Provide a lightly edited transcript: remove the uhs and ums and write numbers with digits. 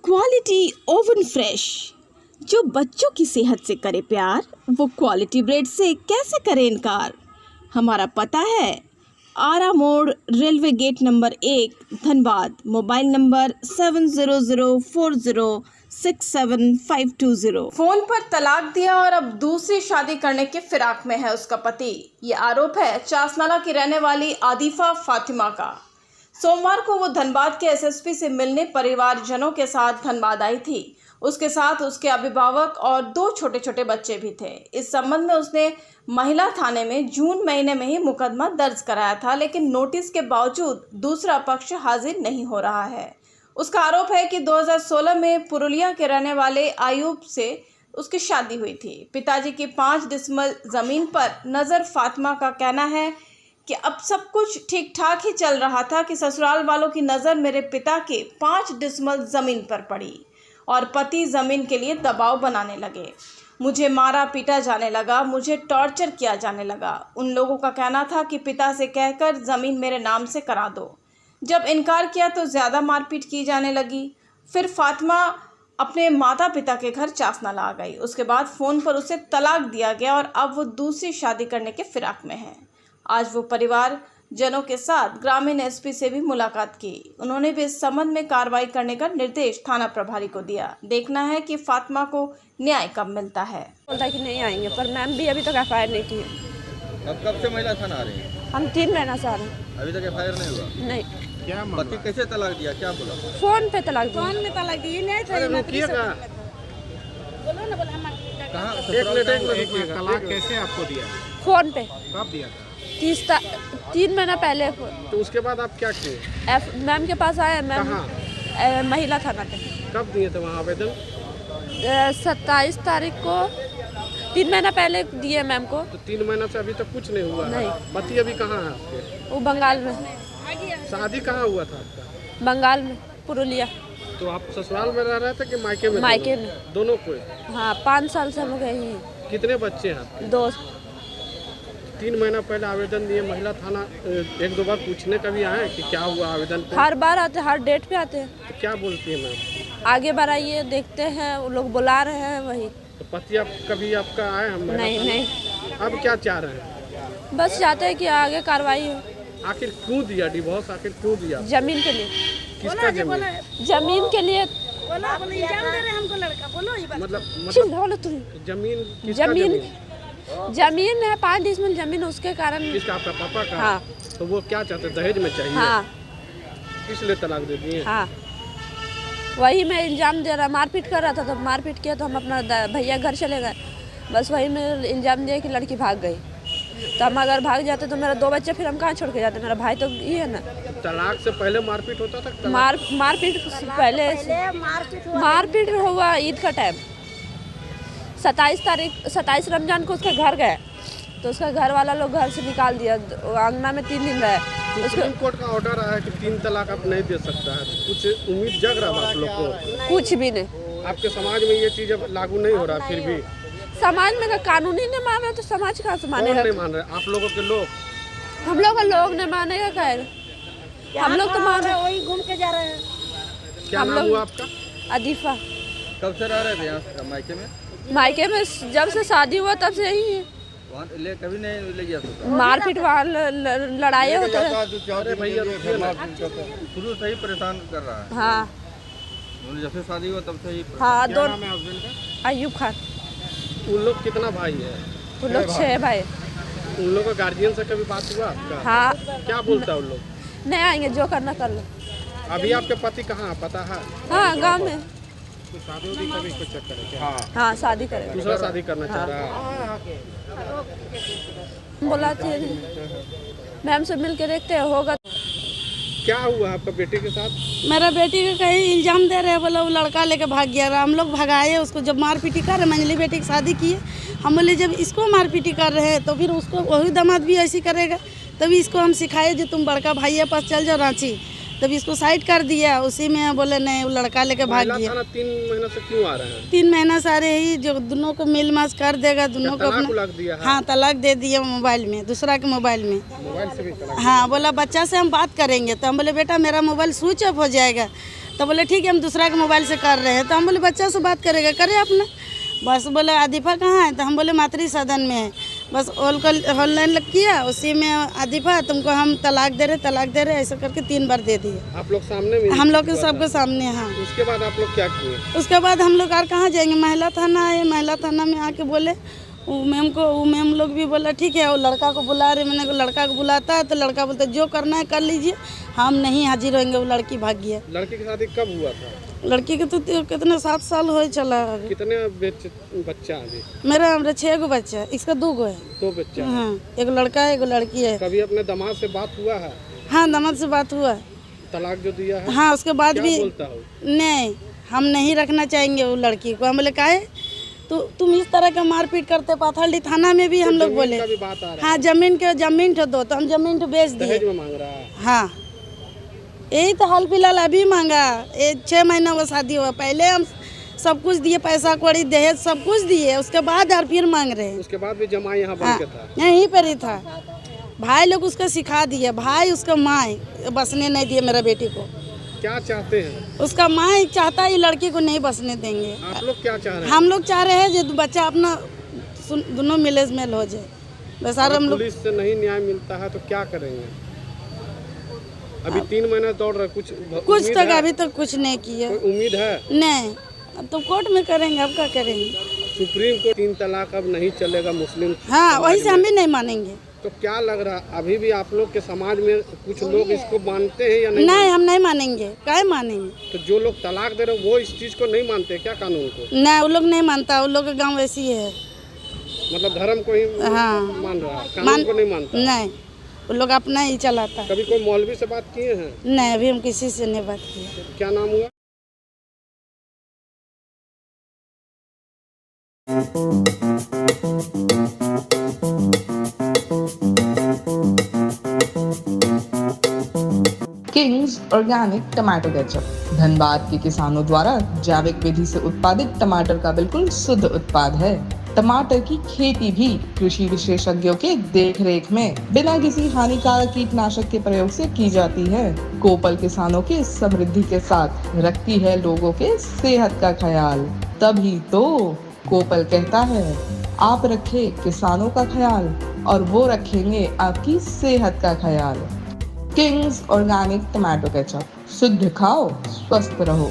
Quality oven fresh, जो बच्चों की सेहत से करे प्यार, वो क्वालिटी ब्रेड से कैसे करे इनकार। हमारा पता है आरा मोड़, railway gate number 1, Dhanbad. Mobile number 7004067520। फोन पर तलाक दिया और अब दूसरी शादी करने के फिराक में है उसका पति। ये आरोप है चासनाला की रहने वाली आदिफा फातिमा का। सोमवार को वो धनबाद के एसएसपी से मिलने परिवारजनों के साथ धनबाद आई थी। उसके साथ उसके अभिभावक और 2 छोटे छोटे बच्चे भी थे। इस संबंध में उसने महिला थाने में जून महीने में ही मुकदमा दर्ज कराया था, लेकिन नोटिस के बावजूद दूसरा पक्ष हाजिर नहीं हो रहा है। उसका आरोप है कि 2016 में पुरुलिया के रहने वाले आयूब से उसकी शादी हुई थी। पिताजी की 5 डिसमल जमीन पर नजर फातिमा का कहना है कि अब सब कुछ ठीक ठाक ही चल रहा था कि ससुराल वालों की नज़र मेरे पिता के 5 डिसमल ज़मीन पर पड़ी और पति ज़मीन के लिए दबाव बनाने लगे। मुझे मारा पीटा जाने लगा, मुझे टॉर्चर किया जाने लगा। उन लोगों का कहना था कि पिता से कहकर ज़मीन मेरे नाम से करा दो। जब इनकार किया तो ज़्यादा मारपीट की जाने लगी। फिर फातिमा अपने माता पिता के घर चासनाला आ गई। उसके बाद फ़ोन पर उसे तलाक दिया गया और अब वो दूसरी शादी करने के फिराक में है। आज वो परिवार जनों के साथ ग्रामीण एसपी से भी मुलाकात की। उन्होंने भी इस संबंध में कार्रवाई करने का निर्देश थाना प्रभारी को दिया। देखना है कि फातिमा को न्याय कब मिलता है। बोलता कि नहीं आएंगे, पर मैम भी अभी तक एफआईआर नहीं की। कब से महिला थाना आ रही है? हम 3 महीना से आ रहे हैं। अभी तक एफआईआर नहीं हुआ? नहीं। क्या पति कैसे तलाक दिया, क्या बोला? फोन पे तलाक दिया। फोन में तलाक दी नहीं था। कहाँ तलाक कैसे आपको दिया? फोन पे। कब दिया था? 3 महीना पहले। तो उसके बाद आप क्या किए? मैम के पास आए। मैम महिला थाना पे। कब दिए थे वहाँ आवेदन? 27 तारीख को, 3 महीना पहले दिए मैम को। तो 3 महीना से अभी तक कुछ नहीं हुआ? नहीं। पति अभी कहाँ है आपके? वो बंगाल में। शादी कहाँ हुआ था आपका? बंगाल में, पुरुलिया। तो आप ससुराल में रह रहे थे कि मायके में? मायके में। दोनों को? हाँ, 5 साल से हम लोग यही हैं। कितने बच्चे हैं आपके? 2। 3 महीना पहले आवेदन दिए, महिला थाना 1-2 बार पूछने का भी आए कि क्या हुआ आवेदन पे? हर बार आते, हर डेट पे आते हैं। तो क्या बोलती है मैम? आगे बढ़ाइए, देखते हैं, वो लोग बुला रहे हैं वही। तो पति आप कभी आपका आए हम? नहीं। अब क्या चाह रहे हैं? बस चाहते हैं कि आगे कार्रवाई हो। आखिर क्यों दिया डिवोर्स? आखिर क्यों दिया? जमीन के लिए। किसका जमीन? जमीन के लिए। बोलो इल्जाम दे रहे हमको लड़का। बोलो ये बात। मतलब जमीन किसका जमीन है, 5 डिसमिल जमीन, उसके कारण। किसका? आपका पापा का? हाँ। तो वो क्या चाहते, दहेज में चाहिए? हाँ। इसलिए तलाक दे दिए? हाँ, वही मैं इल्जाम दे रहा, मारपीट कर रहा था। तो मारपीट किया तो हम अपना भैया घर चले गए। बस वही में इल्जाम दिया कि लड़की भाग गई। तो हम अगर भाग जाते तो मेरा 2 बच्चे फिर हम कहाँ छोड़ के जाते? मेरा भाई तो ये है ना। तलाक से पहले मारपीट होता था? मारपीट पहले मारपीट हुआ ईद का टाइम। 27 रमजान को उसके घर गए तो उसका घर वाला लोग घर से निकाल दिया। अंगना में 3 दिन रहे। सुप्रीम कोर्ट का ऑर्डर आया कि 3 तलाक आप नहीं दे सकता है। कुछ उम्मीद जग रहा है आप लोग को? कुछ भी नहीं। आपके समाज में ये चीज अब लागू नहीं हो रहा? फिर भी समाज में कानूनी नहीं मान रहे तो समाज कहाँ से मानेगा? नहीं मान रहे आप लोगों के लोग? हम लोग का लोग नहीं मानेगा। खैर हम लोग तो मान रहे, वही घूम के जा रहे हैं। क्या नाम हुआ आपका? आदिफा। कब से रह रहे थे यहाँ मायके में? मायके में जब से शादी हुआ तब से यही है। वहाँ कभी नहीं ले गया? मारपीट, वहाँ लड़ाई होता है। अरे भैया शुरू से ही परेशान कर रहा है। हाँ जब से शादी हुआ तब से ही। हाँ। क्या नाम है हस्बैंड का? अयूब खान। उन लोग कितना भाई है? उन लोग 6 भाई। उन लोग का गार्जियन से कभी बात हुआ आपका? हाँ। क्या बोलता है उन लोग? नहीं आएंगे, जो करना कर लो। अभी आपके पति कहाँ है पता है? हाँ, गांव में। शादी उदी कभी कुछ चक्कर है क्या? हाँ, शादी करेंगे। दूसरा शादी करना चाह रहा है? बोला थे मैम से मिल के देखते हैं, होगा। क्या हुआ आपका बेटे के साथ? मेरा बेटी को कहीं इल्जाम दे रहे हैं, बोला वो लड़का लेके भाग गया। हम लोग भगाए उसको। जब मारपीटी कर रहे, मंजली बेटी की शादी किए, हम बोले जब इसको मारपीटी कर रहे हैं तो फिर उसको वही दामाद भी ऐसी करेगा। तभी इसको हम सिखाए जो तुम बड़का भाई के पास चल जाओ रांची। तब इसको साइड कर दिया। उसी में बोले नहीं, वो लड़का लेके भाग गया। 3 महीना से क्यों आ रहे हैं? 3 महीना से आ रहे ही, जो दोनों को मिल मास कर देगा। दोनों को अपना दिया है? हाँ, तलाक दे दिया मोबाइल में, दूसरा के मोबाइल में। मोबाइल से भी तलाक? हाँ, बोला बच्चा से हम बात करेंगे। तो हम बोले बेटा मेरा मोबाइल स्विच ऑफ हो जाएगा। तो बोले ठीक है हम दूसरा के मोबाइल से कर रहे हैं। तो हम बोले बच्चा से बात करेगा, करे अपना। बस बोले आदिफा कहाँ है, तो हम बोले मातृ सदन में है। बस ऑनलाइन किया, उसी में आदिफा तुमको हम तलाक दे रहे ऐसा करके 3 बार दे दिए। आप लोग सामने में? हम लोग के सबके सामने। हाँ। उसके बाद आप लोग क्या किए? उसके बाद हम लोग और कहाँ जाएंगे, महिला थाना आए। महिला थाना में आके बोले वो मैम लोग भी बोला ठीक है, वो लड़का को बुला रहे। मैंने लड़का को बुलाता है तो लड़का बोलता है जो करना है कर लीजिए, हम नहीं हाजिर होंगे। वो लड़की भाग गया। लड़की की शादी कब हुआ था? लड़की के तो कितने 7 साल हो चला। कितने बच्चा अभी? मेरा 6 गो बच्चा, इसका 2 गो है। 2 बच्चा? हाँ, एक लड़का है, एक लड़की है। कभी अपने दामाद से बात हुआ है? हाँ, दामाद से बात हुआ है। तलाक जो दिया है? हाँ, उसके बाद भी बोलता हो? नहीं, हम नहीं रखना चाहेंगे वो लड़की को। हम बोले काहे तो तुम इस तरह का मारपीट करते। पाथरडी थाना में भी हम लोग बोले। बात आ रहा हाँ, जमीन तो दो, तो हम जमीन तो बेच दिए। दहेज में मांग रहा है? हाँ, यही तो हाल फिलहाल अभी मांगा। 6 महीना वो शादी हुआ, पहले हम सब कुछ दिए, पैसा कौड़ी दहेज सब कुछ दिए, उसके बाद और फिर मांग रहे हैं। उसके बाद भी जमाई यहाँ बन के था? यहीं पर ही था। भाई लोग उसको सिखा दिए, भाई उसका माँ बसने नहीं दिए मेरा बेटी को। क्या चाहते हैं? उसका माँ चाहता है लड़की को नहीं बसने देंगे। आप लोग क्या चाह रहे हैं? हम लोग चाह रहे हैं जो बच्चा अपना दोनों मिलेजमेल हो जाए। बस हम लोग पुलिस से नहीं न्याय मिलता है तो क्या करेंगे? अभी 3 महीना दौड़ रहे, कुछ तक अभी तक कुछ नहीं किया। कोई उम्मीद है? नहीं, अब तो कोर्ट में करेंगे, अब क्या करेंगे। सुप्रीम कोर्ट 3 तलाक अब नहीं चलेगा मुस्लिम। हाँ, वही से हम भी नहीं मानेंगे। तो क्या लग रहा है अभी भी आप लोग के समाज में कुछ लोग इसको मानते हैं या नहीं? नहीं, हम नहीं मानेंगे। क्या मानेंगे? तो जो लोग तलाक दे रहे वो इस चीज को नहीं मानते क्या, कानून को? नहीं, वो लोग नहीं मानता। वो लोग का गाँव वैसी है, मतलब धर्म को ही हाँ मान रहा है, कानून को नहीं मानता। नहीं, वो लोग अपना ही चलाता। कभी कोई मौलवी से बात किए हैं? नहीं, अभी हम किसी से नहीं बात की। क्या नाम हुआ? Kings organic tomato ketchup Dhanbad के किसानों द्वारा जैविक विधि से उत्पादित टमाटर का बिल्कुल शुद्ध उत्पाद है। टमाटर की खेती भी कृषि विशेषज्ञों के देखरेख में बिना किसी हानिकारक कीटनाशक के प्रयोग से की जाती है। कोपल किसानों के समृद्धि के साथ रखती है लोगों के सेहत का ख्याल। तभी तो कोपल कहता है आप रखें किसानों का ख्याल और वो रखेंगे आपकी सेहत का ख्याल। किंग्स ऑर्गेनिक टमाटो केचप, शुद्ध खाओ स्वस्थ रहो।